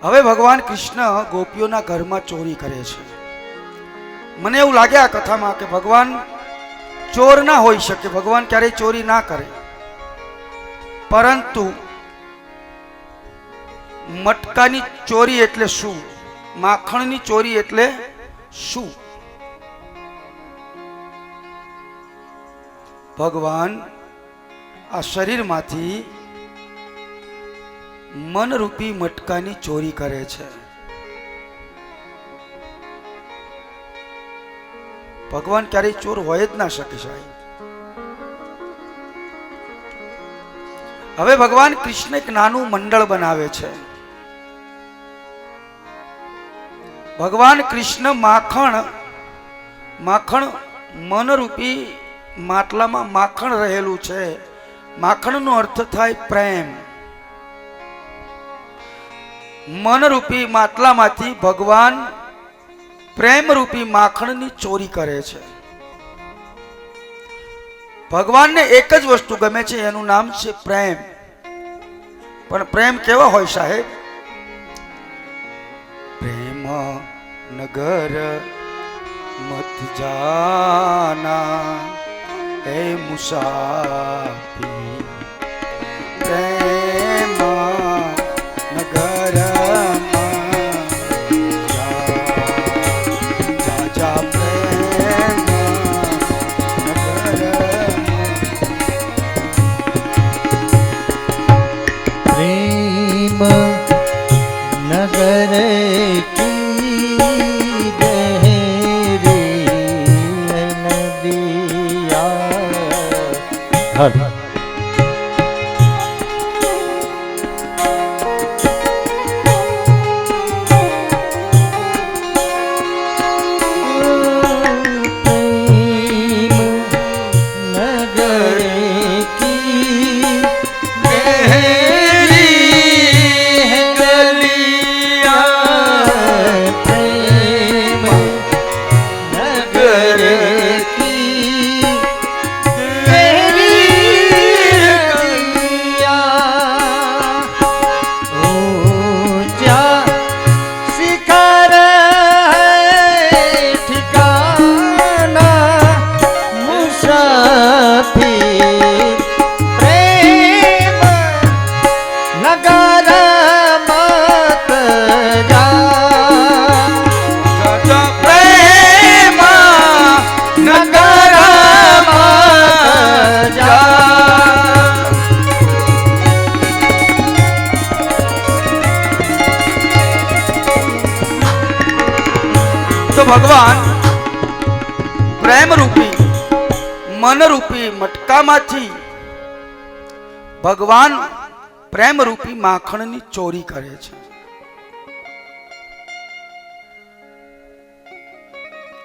હવે ભગવાન કૃષ્ણ ગોપીઓના ઘરમાં ચોરી કરે છે. મને એવું લાગે આ કથામાં કે ભગવાન ચોર ના હોઈ શકે, ભગવાન ક્યારેય ચોરી ના કરે, પરંતુ મટકાની ચોરી એટલે શું, માખણની ચોરી એટલે શું? ભગવાન આ શરીરમાંથી મનરૂપી મટકાની ચોરી કરે છે. ભગવાન ક્યારેય ચોર હોય જ ના શકે સાહેબ. હવે ભગવાન કૃષ્ણ એક નાનું મંડળ બનાવે છે. ભગવાન કૃષ્ણ માખણ મનરૂપી માટલામાં માખણ રહેલું છે. માખણનો અર્થ થાય પ્રેમ. મનરૂપી માટલામાંથી ભગવાન પ્રેમરૂપી માખણની ચોરી કરે છે. ભગવાનને એક જ વસ્તુ ગમે છે, એનું નામ છે પ્રેમ. પણ પ્રેમ કેવો હોય સાહેબ? પ્રેમ નગર મત જાના હે મુસાફિર, પ્રેમ નગર ભગવાન પ્રેમ રૂપી મનરૂપી મટકામાંથી ભગવાન પ્રેમ રૂપી માખણની ચોરી કરે છે.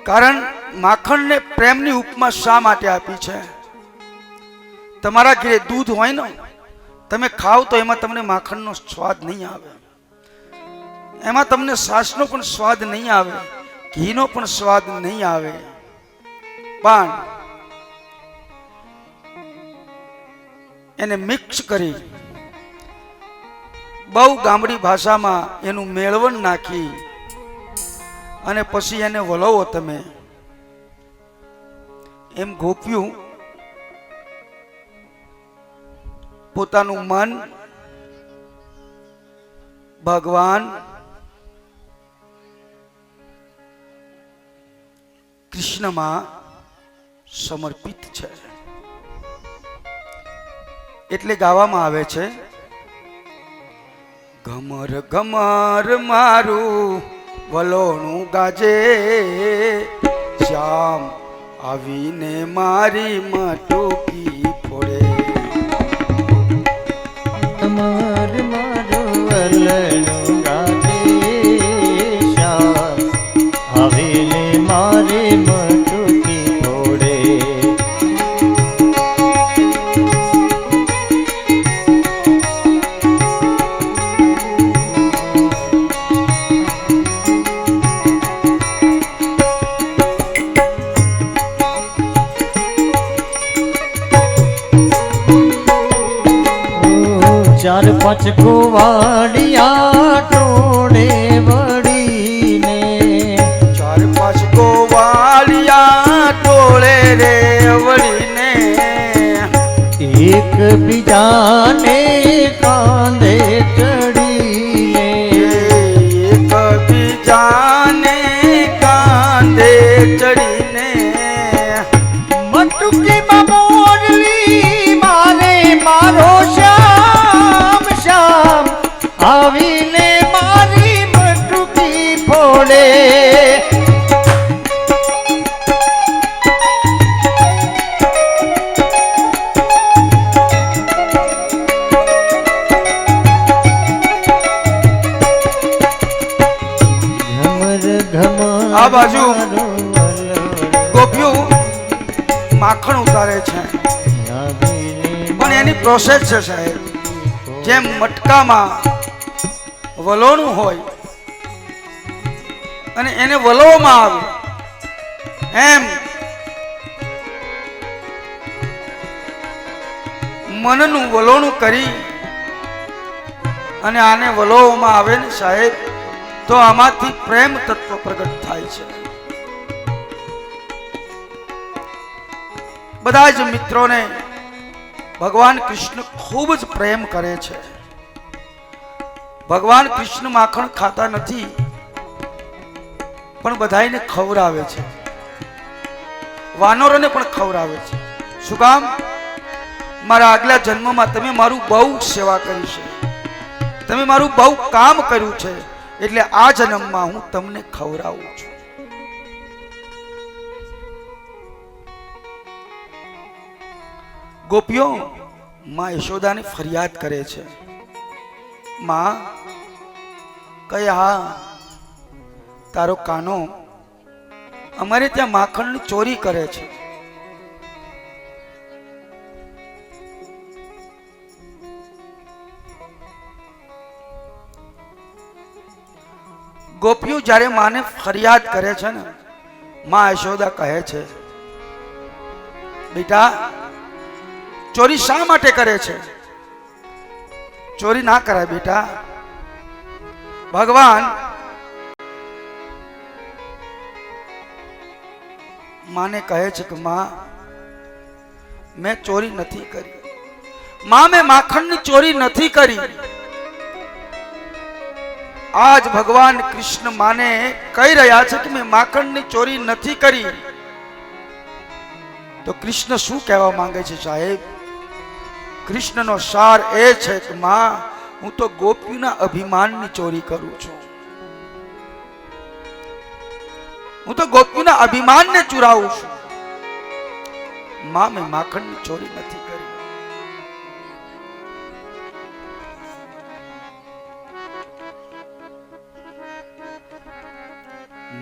કારણ માખણને પ્રેમની ઉપમા શા માટે આપી છે? તમારા ઘરે દૂધ હોય ને, તમે ખાવ તો એમાં તમને માખણનો સ્વાદ નહીં આવે, એમાં તમને છાશનો પણ સ્વાદ નહીં આવે, ઘીનો પણ સ્વાદ નહીં આવે. પણ એને મિક્સ કરી બહુ ગામડી ભાષામાં એનું મેળવણ નાખી અને પછી એને વલોવો તમે. એમ ગોપ્યું પોતાનું મન ભગવાન કૃષ્ણમાં સમર્પિત છે. એટલે ગાવામાં આવે છે, ઘમર ઘમર મારું વલોણું ગાજે, શ્યામ આવીને મારી મટકી ફોડે. ઘમર મારું વલોણું ગાજે, શ્યામ આવીને મારી મટકી ફોડે. 4-5 કુવાડિયા ટોળ જાને કાંધે ચડીને કભી જાને કાંધે ચડીને મટુકી મોરલી મારે મારો શ્યામ શ્યામ આવીને મારી મટુકી ફોડે આ બાજુ ગોપીઓ માખણ ઉતારે છે પણ એની પ્રોસેસ છે સાહેબ, જેમ મટકામાં વલોણું હોય અને એને વલોવામાં આવે એમ મનનું વલોણું કરી અને આને વલોવામાં આવે ને સાહેબ, તો આમાંથી પ્રેમ તત્વ પ્રગટ થાય છે. બધા જ મિત્રોને ભગવાન કૃષ્ણ ખૂબ જ પ્રેમ કરે છે. ભગવાન કૃષ્ણ માખણ ખાતા નથી પણ બધાને ખવડાવે છે, વાનરોને પણ ખવડાવે છે. શું કામ? મારા આગલા જન્મમાં તમે મારું બહુ સેવા કરી છે, તમે મારું બહુ કામ કર્યું છે, એટલે આ જન્મમાં હું તમને ખવડાવું છું. ગોપીઓ માં યશોદાને ફરિયાદ કરે છે, માં કઈ હા તારો કાનો અમારે ત્યાં માખણની ચોરી કરે છે. ગોપીઓ જ્યારે માને ફરિયાદ કરે છે ને, માં યશોદા કહે છે, બેટા ચોરી શા માટે કરે છે? ચોરી ના કરાય બેટા. ભગવાન માને કહે છે કે માં મેં ચોરી નથી કરી, માં મેં માખણની ચોરી નથી કરી. આજ ભગવાન કૃષ્ણ માને કહી રહ્યા છે કે મેં માખણની ચોરી નથી કરી. તો કૃષ્ણ શું કહેવા માંગે છે સાહેબ? કૃષ્ણનો સાર એ છે કે માં હું તો ગોપીના અભિમાનની ચોરી કરું છું, હું તો ગોપીના અભિમાનને ચુરાવું છું. માં મેં માખણની ચોરી નથી કરી.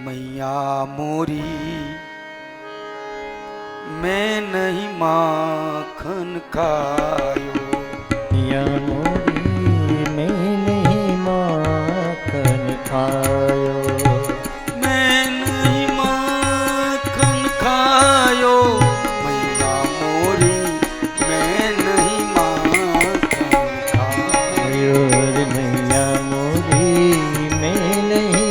मैया मोरी मैं नहीं माखन खायो, मैया मोरी मैं नहीं माखन खायो, मैं नहीं माखन खायो. मैया मोरी मैं नहीं माखन खायो, मैया मोरी मैं नहीं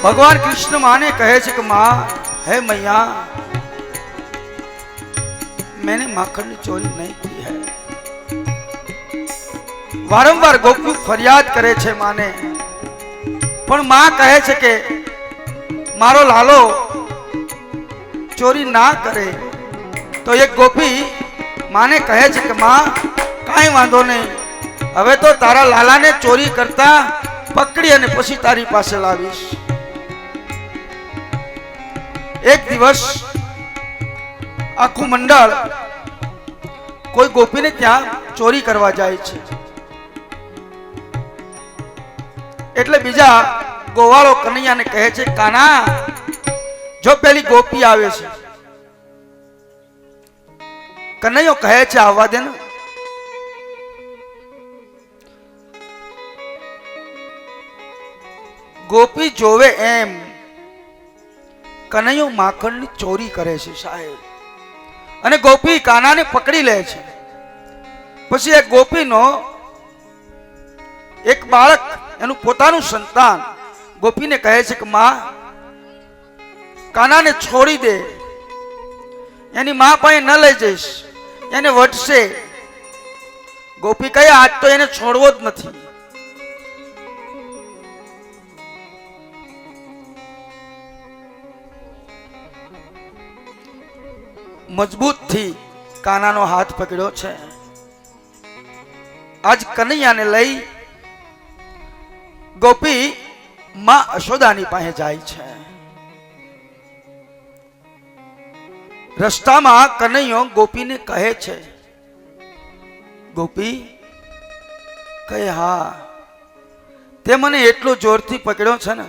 भगवान कृष्ण माने कहे कि माँ है मैया मैंने माखन की चोरी नहीं की है. वारंवार गोपी फरियाद करे छे माने, पण माँ कहे छे के मारो लालो चोरी ना करे. तो एक गोपी माने कहे छे कि माँ काई वांधो नहीं, हवे तो तारा लाला ने चोरी करता પકડી અને પછી તારી પાસે લાવીશ. એક દિવસ આખું મંડળ કોઈ ગોપીને ત્યાં ચોરી કરવા જાય છે. એટલે બીજા ગોવાળો કનૈયાને કહે છે, કાના જો પેલી ગોપી આવે છે. કનૈયો કહે છે, આવવા દે ને. ગોપી જોવે એમ કનૈયો માખણની ચોરી કરે છે સાહેબ. અને ગોપી કાનાને પકડી લે છે. પછી એક ગોપીનો એક બાળક, એનું પોતાનું સંતાન ગોપીને કહે છે કે માં, કાનાને છોડી દે, એની માં પાસે ન લઈ જઈશ, એને વટશે. ગોપી કહે, આજ તો એને છોડવો જ નથી. મજબૂતથી કાનાનો હાથ પકડ્યો છે. આજ કનૈયાને લઈ ગોપી માં અશોદાની પાસે જાય છે. રસ્તામાં કનૈયો ગોપીને કહે છે, ગોપી કહે, હા તે મને એટલો જોરથી પકડ્યો છે ને,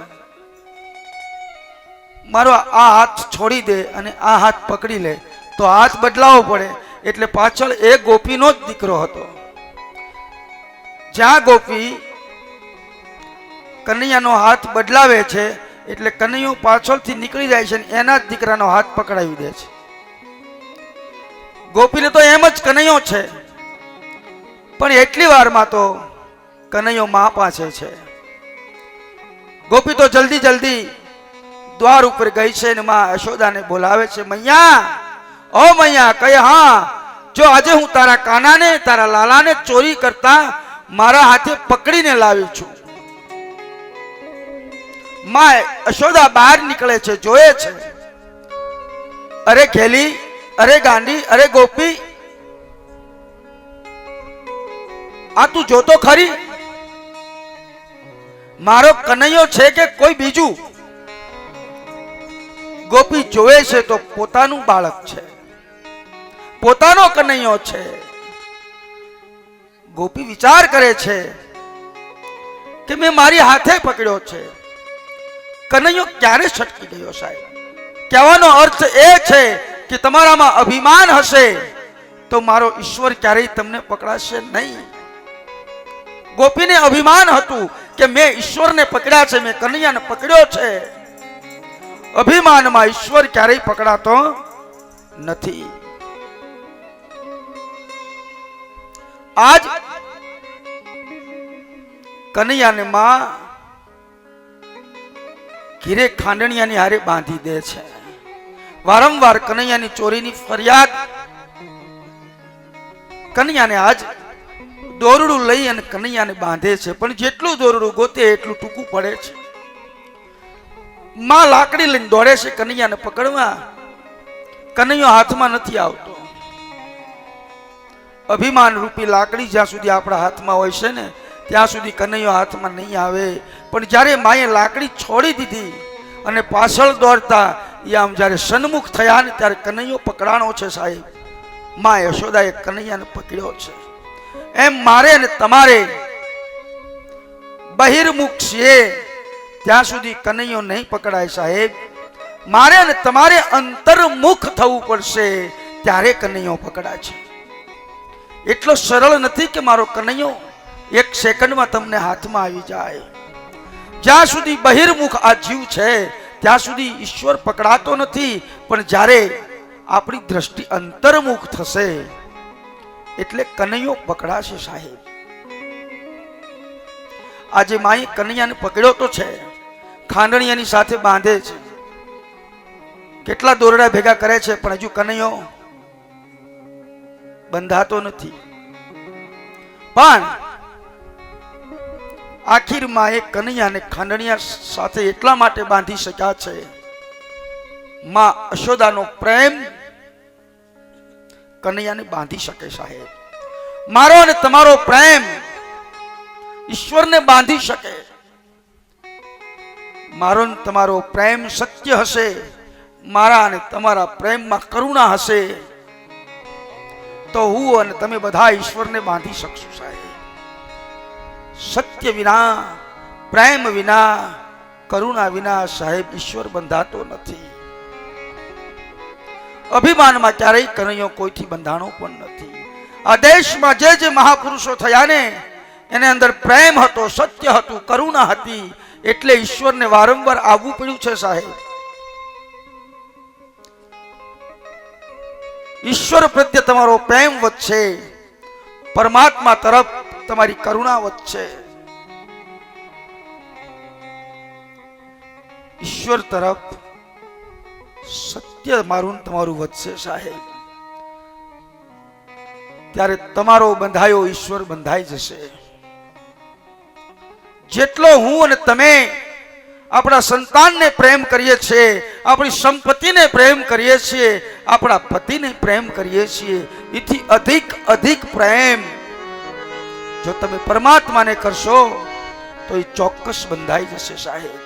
મારો આ હાથ છોડી દે અને આ હાથ પકડી લે તો હાથ બદલાવો પડે. એટલે પાછળ એ ગોપીનો જ દીકરો હતો. જ્યાં ગોપી કનૈયાનો હાથ બદલાવે છે એટલે કનૈયો પાછળથી નીકળી જાય છે, એના જ દીકરાનો હાથ પકડાવી દે છે. ગોપીને તો એમ જ કનૈયો છે, પણ એટલી વારમાં તો કનૈયો મા પાસે છે. ગોપી તો જલ્દી જલ્દી દ્વાર ઉપર ગઈ છે ને માં અશોદાને બોલાવે છે, મૈયા, ઓ મૈયા. કહે, હા, જો આજે હું તારા કાનાને, તારા લાલાને ચોરી કરતા મારા હાથે પકડીને લાવી છું. માં અશોદા બહાર નીકળે છે, જોયે છે. અરે ખેલી, અરે ગાંડી, અરે ગોપી, આ તું જોતો ખરી, મારો કનૈયો છે કે કોઈ બીજું? ગોપી જોવે છે તો પોતાનું બાળક છે, પોતાનો કનૈયો છે. ગોપી વિચાર કરે છે કે મેં મારી હાથે પકડ્યો છે, કનૈયો ક્યારે છટકી ગયો? સાહેબ, કહેવાનો અર્થ એ છે કે તમારામાં અભિમાન હશે તો મારો ઈશ્વર ક્યારેય તમને પકડાશે નહીં. ગોપીને અભિમાન હતું કે મેં ઈશ્વરને પકડ્યા છે, મેં કનૈયાને પકડ્યો છે. અભિમાનમાં ઈશ્વર ક્યારેય પકડાતો નથી. આજ કનૈયાને માં ઘીરે ખાંડણિયાની હારે બાંધી દે છે. વારંવાર કનૈયાની ચોરીની ફરિયાદ. કનૈયાને આજ દોરડું લઈ અને કનૈયાને બાંધે છે, પણ જેટલું દોરડું ગોતે એટલું ટૂંકું પડે છે. માં લાકડી લઈને દોડે છે કનૈયાને પકડવા. કનૈયો હાથમાં નથી આવતો. અભિમાન રૂપી લાકડી જ્યાં સુધી આપણા હાથમાં હોય છે ને ત્યાં સુધી કનૈયો હાથમાં નહીં આવે. પણ જ્યારે માએ લાકડી છોડી દીધી અને પાછળ દોડતા આમ જ્યારે સન્મુખ થયા ને ત્યારે કનૈયો પકડાણો છે સાહેબ. માં યશોદાએ કનૈયાને પકડ્યો છે. એમ મારે ને તમારે બહિર્મુખ છીએ ત્યાં સુધી કનૈયો નહીં પકડાય સાહેબ. મારે અને તમારે અંતર્મુખ થવું પડશે ત્યારે કનૈયો પકડાય છે. એટલો સરળ નથી કે મારો કનૈયો એક સેકન્ડમાં તમને હાથમાં આવી જાય. જ્યાં સુધી બહિર્મુખ આ જીવ છે ત્યાં સુધી ઈશ્વર પકડાતો નથી. પણ જ્યારે આપણી દ્રષ્ટિ અંતર્મુખ થશે એટલે કનૈયો પકડાશે સાહેબ. આજે માએ કનૈયાને પકડ્યો તો છે, ખાંડણીયાની સાથે બાંધે છે, કેટલા દોરડા ભેગા કરે છે, પણ હજુ કનૈયો બંધાતો નથી. પણ આખીરમાં એ કનૈયાને ખાંડણીયા સાથે એટલા માટે બાંધી શક્યા છે, માં અશોદાનો પ્રેમ કનૈયાને બાંધી શકે સાહેબ. મારો અને તમારો પ્રેમ ઈશ્વરને બાંધી શકે. મારો ને તમારો પ્રેમ સત્ય હશે, મારા અને તમારા પ્રેમમાં કરુણા હશે, તો હું અને તમે બધા ઈશ્વરને બાંધી શકશું સાહેબ. સત્ય વિના, પ્રેમ વિના, કરુણા વિના સાહેબ ઈશ્વર બંધાતો નથી. અભિમાનમાં ક્યારેય કનૈયો કોઈથી બંધાણો પણ નથી. આ દેશમાં જે મહાપુરુષો થયા ને એને અંદર પ્રેમ હતો, સત્ય હતું, કરુણા હતી, એટલે ઈશ્વરને વારંવાર આવવું પડ્યું છે સાહેબ. ઈશ્વર પ્રત્યે તમારો પ્રેમ વધશે, પરમાત્મા તરફ તમારી કરુણા વધશે, ઈશ્વર તરફ સત્ય મારું તમારું વધશે સાહેબ. ત્યારે તમારો બંધાયો ઈશ્વર બંધાઈ જશે. જેટલો હું અને તમે આપણા સંતાનને પ્રેમ કરીએ છીએ, આપણી સંપત્તિને પ્રેમ કરીએ છીએ, આપણા પતિને પ્રેમ કરીએ છીએ, એથી અધિક અધિક પ્રેમ જો તમે પરમાત્માને કરશો તો એ ચોક્કસ બંધાઈ જશે સાહેબ.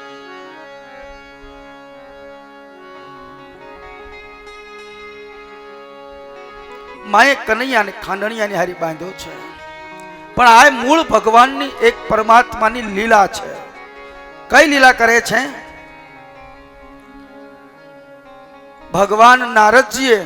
માએ કનૈયાને ખાંડણિયાની હારી બાંધ્યો છે, પણ આ મૂળ ભગવાનની એક પરમાત્માની લીલા છે. કઈ લીલા કરે છે? ભગવાન નારદજીએ